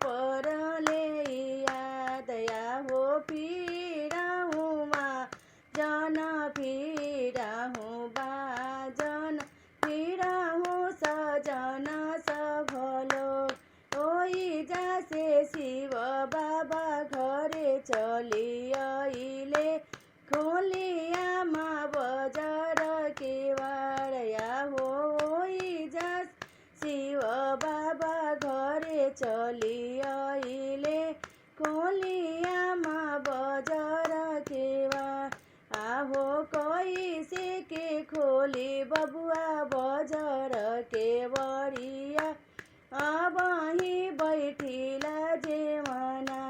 पर ले दया हो फिराऊँ जन फिराऊँ बाजन फिराऊँ सजन सभलो ओई जासे शिव बाबा घरे चली आइले खोलिया माँ बजार केवाड़या हो जास शिव बाबा घरे चली आइले खोलिया माँ बजार केवाड़ आहो कैसे के खोली बबुआ बजार के बड़िया अब ही बैठिला जेवना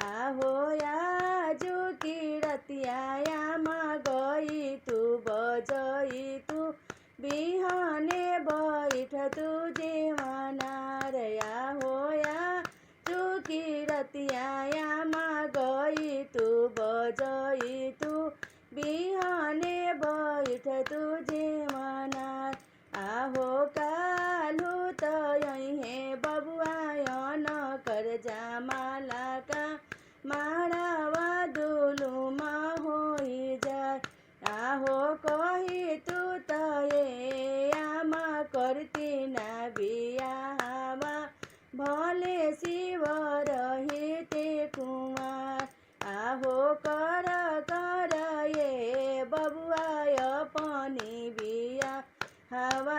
आहो आजू की रतियामा गई तू बजई तू बिहाने बैठ तू जेवना रया होया चुकी रतियामा गई तू बजई तू बिहाने बैठ तू जेवना आहो कालू त यही बबुआ कर जामाला का मारावा दुलुमा होई जाए आहो कही तू त ये आमा करती ना बियावा भले शिव रहिते कुमार आहो कर ये बबुआ अपनी बिया हवा